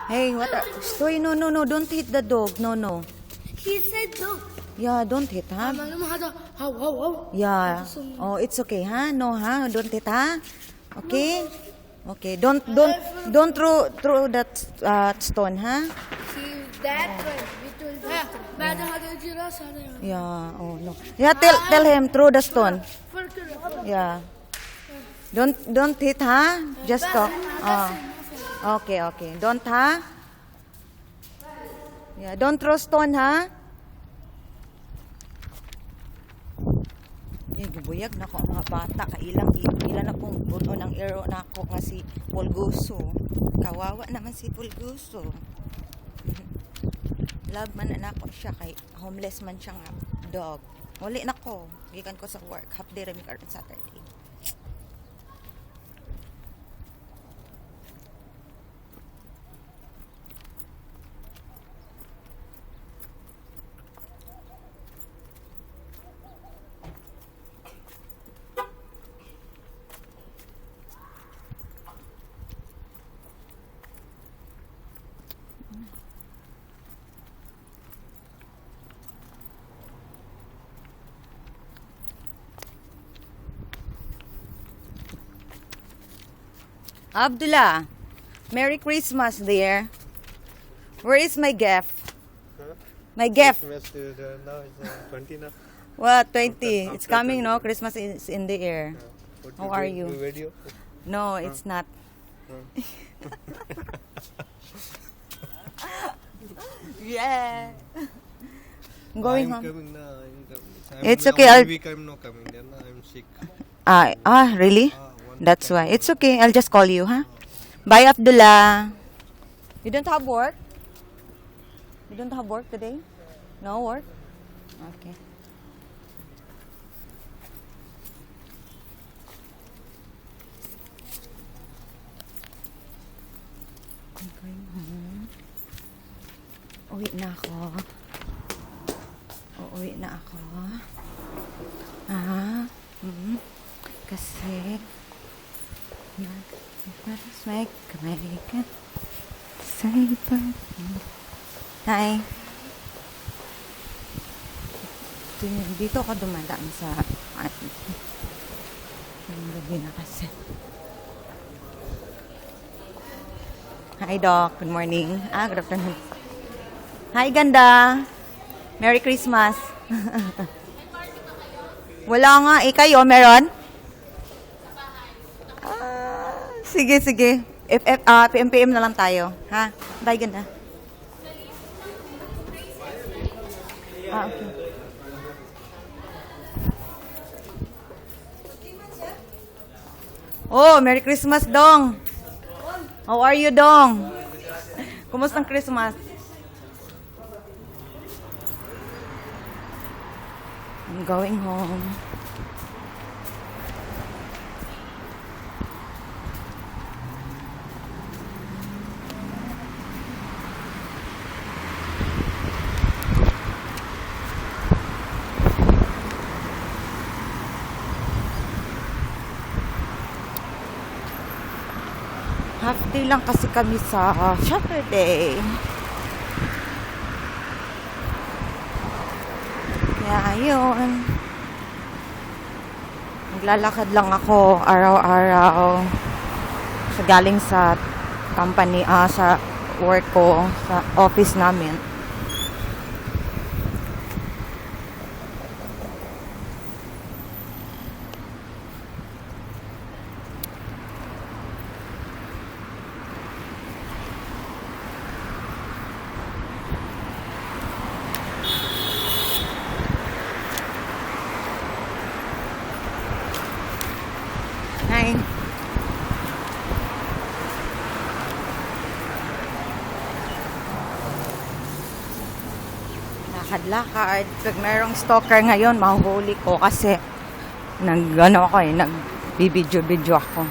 Hey, what are... Stoy, no, don't hit the dog. No. He said dog. Yeah, don't hit, huh? Yeah. Oh, it's okay, huh? No, huh? Don't hit, huh? Okay? Okay, don't throw that stone, huh? See that way. Yeah, oh no. Yeah, tell him throw the stone. Yeah. Don't hit, huh? Just talk. Okay. Don't, huh? Yeah, don't throw stone, huh? Yung gibuyag na ko ang mga bata ilang na pong puno ng ero na ako nga si Pulguso. Kawawa naman si Pulguso. Love man na ako siya kay homeless man siya nga dog. Uli na ko. Gikan ko sa work. Half day rin karon Saturday. Abdullah, Merry Christmas, dear. Where is my gift? Huh? My gift. Christmas is, now it's 20 now. What, 20? It's coming, no? Christmas is in the air. What How are you? Video? No, it's not. Yeah. I'm going I'm home. coming now. I'm coming. It's now okay, 1 I'll- week I'm not coming. Then I'm sick. Really? 1 That's why. It's okay. I'll just call you, huh? Bye, Abdullah. You don't have work? You don't have work today? No work? Okay. I'm going home. Uwi na ako. Uuwi na ako. Kasi make American safer. Hi. Dito ako dumadaan sa gabi na kasi. Hi, Doc. Good morning. Good afternoon. Hi, ganda. Merry Christmas. Wala nga. Kayo, meron? Sige. PM na lang tayo. Ha? Bye, ganda. Okay. Oh, Merry Christmas, Dong. How are you, Dong? Kumusta ang Christmas? I'm going home. Half day lang kasi kami sa Saturday. Kaya ayun. Naglalakad lang ako araw-araw. Galing sa company, sa work ko, sa office namin. Hi. Lakad-lakad. Pag mayroong stalker ngayon, mahuhuli ko kasi nagbibidyo ako.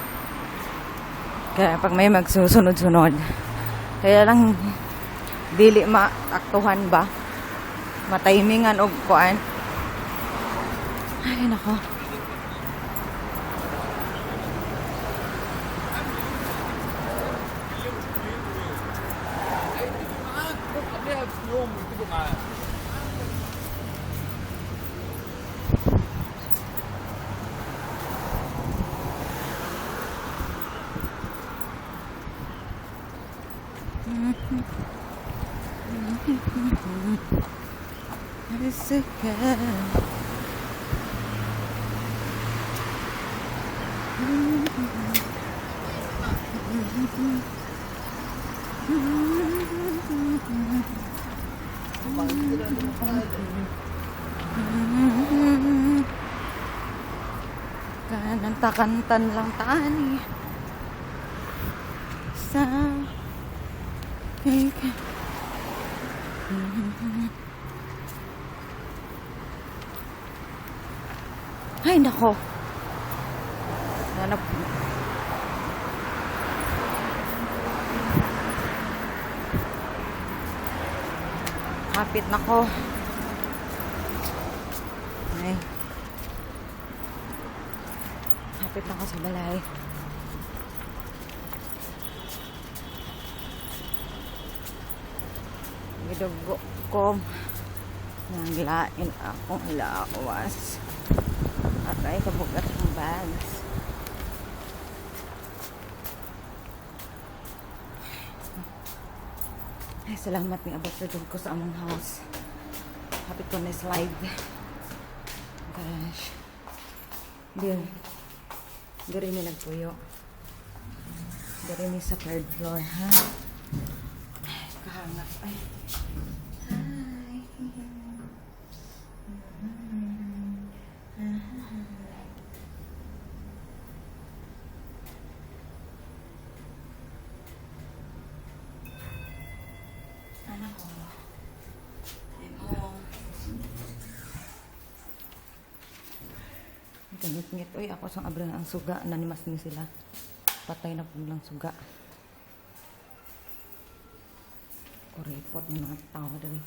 Kaya pag may magsusunod-sunod, kaya lang dili maaktuhan ba? Matimingan og kuan. Ay, nako. Nhôm cái gì mà. It's okay. Kananta-kantan lang tani sa ay nako hanap kapit nako ay kapit nako sa balay. Gidugo ko naglain akong lawas at ay kabugat ng bags. Ay salamat ni abot sa ko sa among house. Hapit ko na slide. Gosh. Diri ni nagpuyo. Diri ni sa third floor ha. Kahangap ay. Ngit-ngit. Uy, ako sang abrang ang suga. Nanimas ni sila. Patay na po lang suga. Kuripot ng mga tao dali.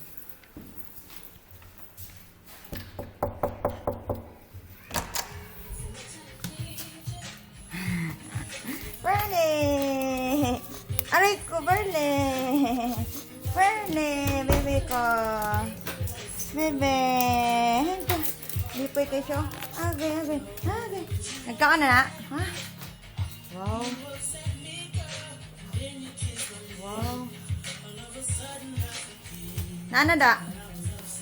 Bernie! Aray ko, Bernie! Bernie! Bebe ko! Bebe! Lipoy kayo siya. Agay. Nagkaan na na? Ha? Wow. Wow. Nana da?